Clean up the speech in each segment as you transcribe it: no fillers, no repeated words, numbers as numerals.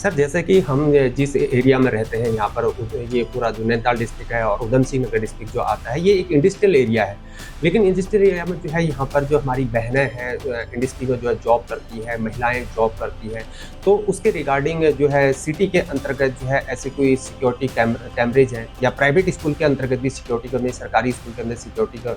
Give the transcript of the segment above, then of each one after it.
Sir जैसे कि हम जिस एरिया में रहते हैं यहाँ पर ये पूरा जो नैनीताल डिस्ट्रिक्ट है और उधम सिंह नगर डिस्ट्रिक्ट जो आता है, ये एक इंडस्ट्रियल एरिया है। लेकिन इंडस्ट्रियल एरिया में जो है यहाँ पर जो हमारी बहनें हैं इंडस्ट्री में जो है जॉब करती है, महिलाएं जॉब करती हैं, तो उसके रिगार्डिंग जो है सिटी के अंतर्गत जो है ऐसे कोई सिक्योरिटी कैमरेज हैं या प्राइवेट स्कूल के अंतर्गत भी सिक्योरिटी करने, सरकारी स्कूल के अंदर सिक्योरिटी का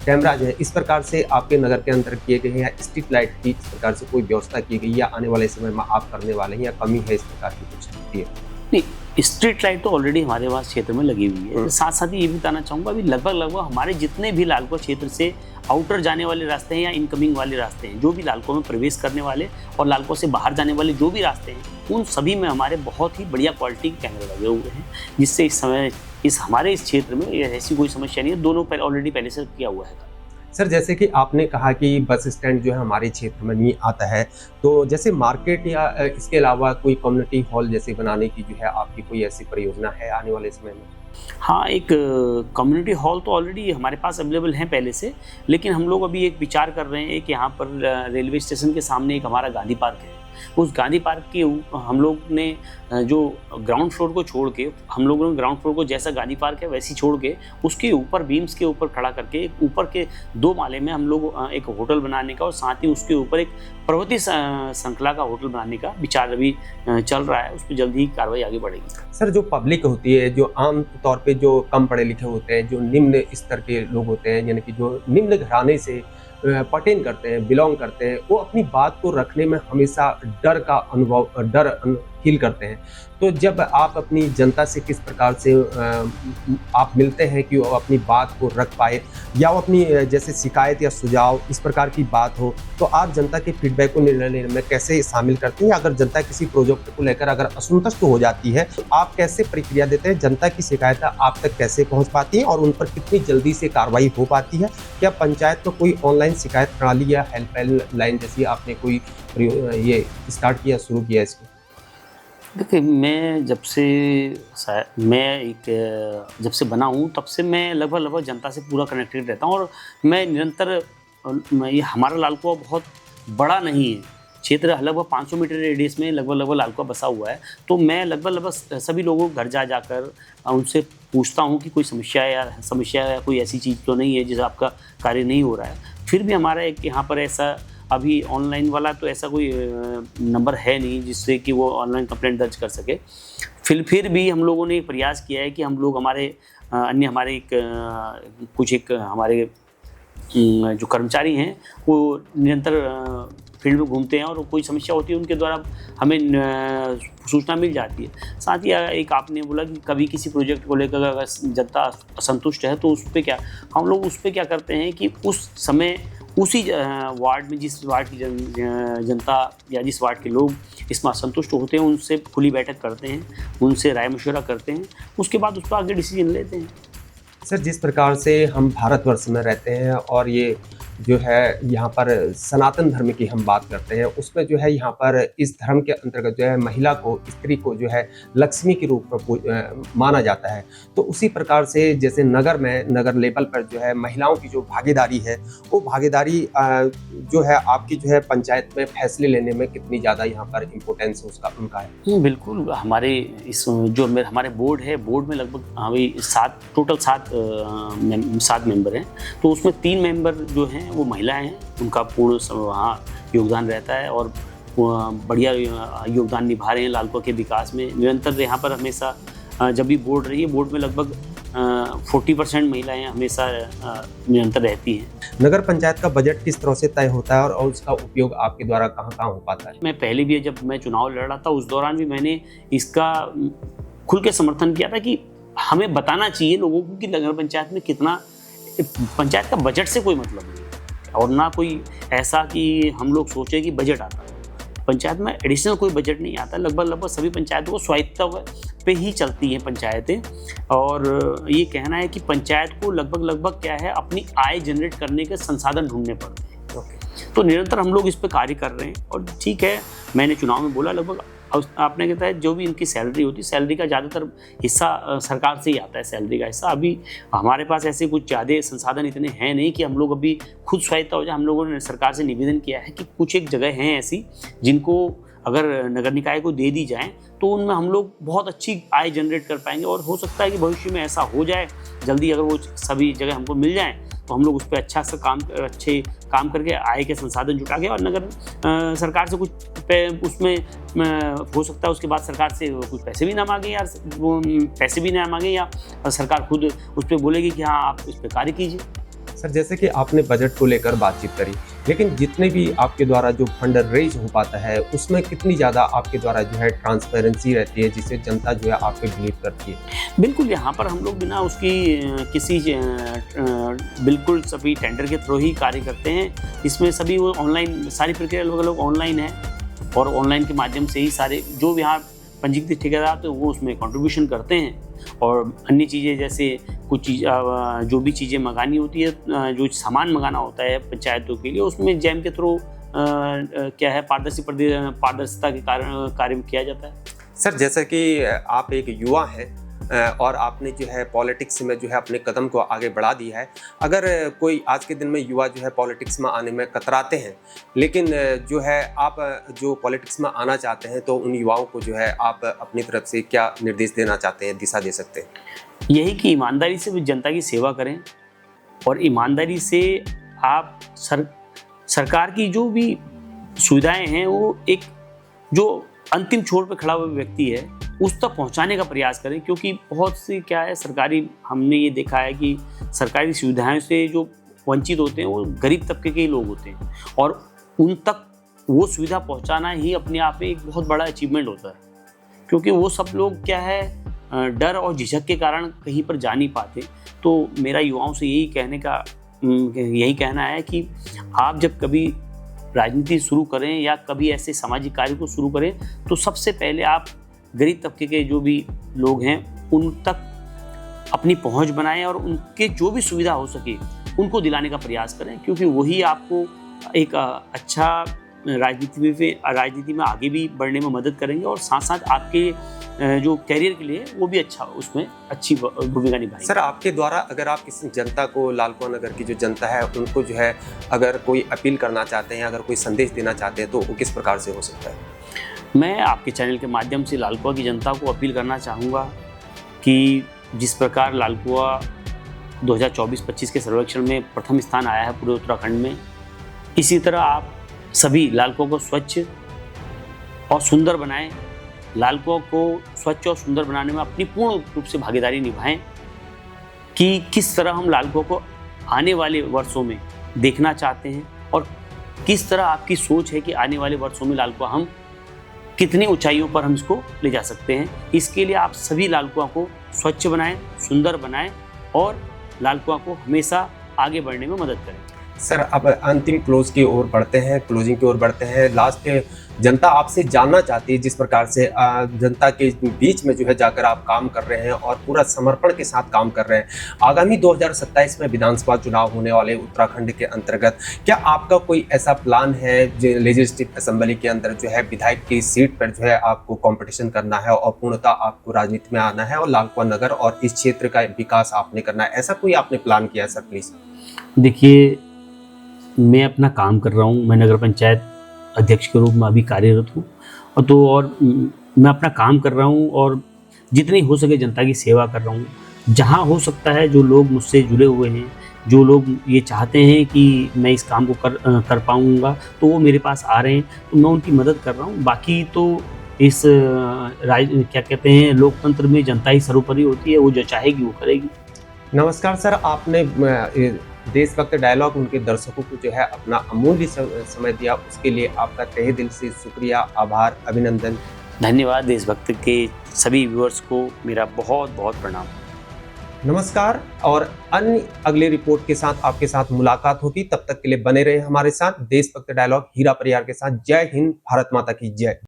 कैमरा जो है इस प्रकार से आपके नगर के अंदर किए गए हैं या स्ट्रीट लाइट की इस प्रकार से कोई व्यवस्था की गई या आने वाले समय में आप करने वाले हैं या कमी है इस प्रकार की कुछ होती है? नहीं, स्ट्रीट लाइट तो ऑलरेडी हमारे पास क्षेत्र में लगी हुई है। साथ साथ ही ये भी बताना चाहूँगा, अभी लगभग हमारे जितने भी लालकुआ क्षेत्र से आउटर जाने वाले रास्ते हैं या इनकमिंग वाले रास्ते हैं, जो भी लालकुआ में प्रवेश करने वाले और लालकुआ से बाहर जाने वाले जो भी रास्ते हैं, उन सभी में हमारे बहुत ही बढ़िया क्वालिटी के कैमरे लगे हुए हैं, जिससे इस समय हमारे इस क्षेत्र में ऐसी कोई समस्या नहीं है। दोनों ऑलरेडी पहले से किया हुआ है। सर जैसे कि आपने कहा कि बस स्टैंड जो है हमारे क्षेत्र में नहीं आता है, तो जैसे मार्केट या इसके अलावा कोई कम्युनिटी हॉल जैसे बनाने की जो है आपकी कोई ऐसी परियोजना है आने वाले समय में? हाँ, एक कम्युनिटी हॉल तो ऑलरेडी हमारे पास अवेलेबल हैं पहले से, लेकिन हम लोग अभी एक विचार कर रहे हैं कि यहाँ पर रेलवे स्टेशन के सामने एक हमारा गांधी पार्क है। उस गांधी पार्क के हम लोग ने जो ग्राउंड फ्लोर को छोड़ के, हम लोगों ने ग्राउंड फ्लोर को जैसा गांधी पार्क है वैसे छोड़ के उसके ऊपर बीम्स के ऊपर खड़ा करके ऊपर के 2 माले में हम लोग एक होटल बनाने का और साथ ही उसके ऊपर एक प्रवृत्ति श्रृंखला का होटल बनाने का विचार अभी चल रहा है। उस पर जल्दी ही कार्रवाई आगे बढ़ेगी। सर जो पब्लिक होती है, जो आम तौर पे जो कम पढ़े लिखे होते हैं, जो निम्न स्तर के लोग होते हैं, यानी कि जो निम्न घराने से पर्टेन करते हैं, बिलोंग करते हैं, वो अपनी बात को रखने में हमेशा डर फील करते हैं। तो जब आप अपनी जनता से किस प्रकार से आप मिलते हैं कि वो अपनी बात को रख पाए या वो अपनी जैसे शिकायत या सुझाव इस प्रकार की बात हो, तो आप जनता के फीडबैक को निर्णय लेने में कैसे शामिल करते हैं? या अगर जनता किसी प्रोजेक्ट को लेकर अगर असंतुष्ट हो जाती है, तो आप कैसे प्रतिक्रिया देते हैं? जनता की शिकायत आप तक कैसे पहुँच पाती है और उन पर कितनी जल्दी से कार्रवाई हो पाती है? क्या पंचायत में कोई ऑनलाइन शिकायत प्रणाली या हेल्पलाइन लाइन जैसी आपने कोई ये स्टार्ट किया, शुरू किया इसको? देखिए, मैं जब से बना हूँ तब से मैं लगभग जनता से पूरा कनेक्टेड रहता हूँ और मैं निरंतर ये हमारा लालकुआ बहुत बड़ा नहीं है, क्षेत्र लगभग 500 मीटर रेडियस में लगभग लालकुआ बसा हुआ है। तो मैं लगभग सभी लोगों को घर जाकर उनसे पूछता हूँ कि कोई समस्या या कोई ऐसी चीज़ तो नहीं है जिससे आपका कार्य नहीं हो रहा है। फिर भी हमारा एक यहाँ पर ऐसा अभी ऑनलाइन वाला तो ऐसा कोई नंबर है नहीं जिससे कि वो ऑनलाइन कंप्लेंट दर्ज कर सके। फिर भी हम लोगों ने प्रयास किया है कि हम लोग हमारे हमारे जो कर्मचारी हैं वो निरंतर फील्ड में घूमते हैं और कोई समस्या होती है उनके द्वारा हमें सूचना मिल जाती है। साथ ही एक आपने बोला कि कभी किसी प्रोजेक्ट को लेकर अगर जनता असंतुष्ट है तो उस पर क्या करते हैं कि उस समय उसी वार्ड में जिस वार्ड की जनता या जिस वार्ड के लोग इसमें असंतुष्ट होते हैं उनसे खुली बैठक करते हैं, उनसे राय मशवरा करते हैं, उसके बाद उस पर आगे डिसीजन लेते हैं। सर जिस प्रकार से हम भारतवर्ष में रहते हैं और ये जो है यहाँ पर सनातन धर्म की हम बात करते हैं, उसमें जो है यहाँ पर इस धर्म के अंतर्गत जो है महिला को, स्त्री को जो है लक्ष्मी के रूप में माना जाता है। तो उसी प्रकार से जैसे नगर लेवल पर जो है महिलाओं की जो भागीदारी है, वो भागीदारी जो है आपकी जो है पंचायत में फैसले लेने में कितनी ज़्यादा यहाँ पर इम्पोर्टेंस उनका है? बिल्कुल, हमारे बोर्ड है, बोर्ड में लगभग अभी 7 मेंबर हैं। तो उसमें 3 मेंबर जो हैं वो महिलाएं हैं, उनका पूर्ण वहाँ योगदान रहता है और बढ़िया योगदान निभा रहे हैं लालकुआ के विकास में। निरंतर यहाँ पर हमेशा जब भी बोर्ड रही है, बोर्ड में लगभग 40% महिलाएं हमेशा निरंतर रहती हैं। नगर पंचायत का बजट किस तरह से तय होता है और उसका उपयोग आपके द्वारा कहाँ हो पाता है? मैं पहले भी जब मैं चुनाव लड़ रहा था उस दौरान भी मैंने इसका खुल के समर्थन किया था कि हमें बताना चाहिए लोगों को कि नगर पंचायत में कितना, पंचायत का बजट से कोई मतलब नहीं और ना कोई ऐसा कि हम लोग सोचे कि बजट आता है। पंचायत में एडिशनल कोई बजट नहीं आता। लगभग सभी पंचायतों को स्वायत्ता पे ही चलती हैं पंचायतें और ये कहना है कि पंचायत को लगभग क्या है, अपनी आय जनरेट करने के संसाधन ढूंढने पड़ते हैं। तो निरंतर हम लोग इस पर कार्य कर रहे हैं और ठीक है, मैंने चुनाव में बोला लगभग आपने कहता है जो भी इनकी सैलरी होती है, सैलरी का ज़्यादातर हिस्सा सरकार से ही आता है। सैलरी का हिस्सा अभी हमारे पास ऐसे कुछ ज़्यादा संसाधन इतने हैं नहीं कि हम लोग अभी खुद स्वायत्ता हो जाए। हम लोगों ने सरकार से निवेदन किया है कि कुछ एक जगह हैं ऐसी जिनको अगर नगर निकाय को दे दी जाए तो उनमें हम लोग बहुत अच्छी आय जनरेट कर पाएंगे। और हो सकता है कि भविष्य में ऐसा हो जाए जल्दी, अगर वो सभी जगह हमको मिल जाए तो हम लोग उस पर अच्छे काम करके आय के संसाधन जुटा के, और नगर सरकार से कुछ उसमें हो सकता है उसके बाद सरकार से कुछ पैसे भी ना मांगे, या वो पैसे भी ना मांगे, या सरकार खुद उस पर बोलेगी कि हाँ आप इस पर कार्य कीजिए। सर, जैसे कि आपने बजट को लेकर बातचीत करी, लेकिन जितने भी आपके द्वारा जो फंड रेज हो पाता है उसमें कितनी ज़्यादा आपके द्वारा जो है ट्रांसपेरेंसी रहती है, जिससे जनता जो है आप पे बिलीव करती है? बिल्कुल, यहाँ पर हम लोग बिना उसकी किसी बिल्कुल सभी टेंडर के थ्रू ही कार्य करते हैं। इसमें सभी वो ऑनलाइन, सारी प्रक्रिया लोग ऑनलाइन है, और ऑनलाइन के माध्यम से ही सारे जो यहाँ पंजीकृत ठेकेदार तो वो उसमें कंट्रीब्यूशन करते हैं। और अन्य चीज़ें जैसे कुछ चीज़ जो भी चीज़ें मंगानी होती है, जो सामान मंगाना होता है पंचायतों के लिए, उसमें जैम के थ्रू क्या है पारदर्शिता के कारण कार्य किया जाता है। सर, जैसे कि आप एक युवा हैं और आपने जो है पॉलिटिक्स में जो है अपने कदम को आगे बढ़ा दिया है। अगर कोई आज के दिन में युवा जो है पॉलिटिक्स में आने में कतराते हैं, लेकिन जो है आप जो पॉलिटिक्स में आना चाहते हैं, तो उन युवाओं को जो है आप अपनी तरफ से क्या निर्देश देना चाहते हैं, दिशा दे सकते हैं? यही कि ईमानदारी से जनता की सेवा करें, और ईमानदारी से आप सरकार की जो भी सुविधाएं हैं वो एक जो अंतिम छोर पर खड़ा हुआ व्यक्ति है उस तक पहुंचाने का प्रयास करें। क्योंकि बहुत सी क्या है, सरकारी हमने ये देखा है कि सरकारी सुविधाओं से जो वंचित होते हैं वो गरीब तबके के ही लोग होते हैं, और उन तक वो सुविधा पहुंचाना ही अपने आप में एक बहुत बड़ा अचीवमेंट होता है। क्योंकि वो सब लोग क्या है, डर और झिझक के कारण कहीं पर जा नहीं पाते। तो मेरा युवाओं से यही कहना है कि आप जब कभी राजनीति शुरू करें या कभी ऐसे सामाजिक कार्य को शुरू करें, तो सबसे पहले आप गरीब तबके के जो भी लोग हैं उन तक अपनी पहुंच बनाएं, और उनके जो भी सुविधा हो सके उनको दिलाने का प्रयास करें। क्योंकि वही आपको एक अच्छा राजनीति में आगे भी बढ़ने में मदद करेंगे, और साथ साथ आपके जो कैरियर के लिए वो भी अच्छा, उसमें अच्छी भूमिका निभाएंगे। सर, आपके द्वारा अगर आप किसी जनता को, लालकुआं नगर की जो जनता है उनको जो है अगर कोई अपील करना चाहते हैं, अगर कोई संदेश देना चाहते हैं, तो वो किस प्रकार से हो सकता है? मैं आपके चैनल के माध्यम से लालकुआं की जनता को अपील करना चाहूँगा कि जिस प्रकार लालकुआं 2024-25 के सर्वेक्षण में प्रथम स्थान आया है पूरे उत्तराखंड में, इसी तरह आप सभी लालकुआं को स्वच्छ और सुंदर बनाएं। लालकुआं को स्वच्छ और सुंदर बनाने में अपनी पूर्ण रूप से भागीदारी निभाएं कि किस तरह हम लालकुआं को आने वाले वर्षों में देखना चाहते हैं, और किस तरह आपकी सोच है कि आने वाले वर्षों में लालकुआं हम कितनी ऊंचाइयों पर हम इसको ले जा सकते हैं। इसके लिए आप सभी लालकुआं को स्वच्छ बनाएं, सुंदर बनाएं, और लालकुआं को हमेशा आगे बढ़ने में मदद करें। सर, अब अंतिम क्लोजिंग की ओर बढ़ते हैं। लास्ट जनता आपसे जानना चाहती है, जिस प्रकार से जनता के बीच में जो है जाकर आप काम कर रहे हैं और पूरा समर्पण के साथ काम कर रहे हैं। आगामी 2027 में विधानसभा चुनाव होने वाले उत्तराखंड के अंतर्गत क्या आपका कोई ऐसा प्लान है जो लेजिस्लेटिव असेंबली के अंदर जो है विधायक की सीट पर जो है आपको कंपटीशन करना है और पूर्णतः आपको राजनीति में आना है और लालकुआं नगर और इस क्षेत्र का विकास आपने करना है, ऐसा कोई आपने प्लान किया है सर? प्लीज देखिए, मैं अपना काम कर रहा हूँ, मैं नगर पंचायत अध्यक्ष के रूप में अभी कार्यरत हूँ, और मैं अपना काम कर रहा हूँ और जितनी हो सके जनता की सेवा कर रहा हूँ। जहाँ हो सकता है, जो लोग मुझसे जुड़े हुए हैं, जो लोग ये चाहते हैं कि मैं इस काम को कर पाऊँगा, तो वो मेरे पास आ रहे हैं, तो मैं उनकी मदद कर रहा हूँ। बाकी तो इस क्या कहते हैं, लोकतंत्र में जनता ही सर्वोपरि होती है, वो जो चाहेगी वो करेगी। नमस्कार सर, आपने देशभक्त डायलॉग उनके दर्शकों को जो है अपना अमूल्य समय दिया, उसके लिए आपका तहे दिल से शुक्रिया, आभार, अभिनंदन। धन्यवाद। देशभक्त के सभी व्यूअर्स को मेरा बहुत बहुत प्रणाम। नमस्कार, और अन्य अगले रिपोर्ट के साथ आपके साथ मुलाकात होगी। तब तक के लिए बने रहे हमारे साथ। देशभक्त डायलॉग हीरा परियार के साथ। जय हिंद, भारत माता की जय।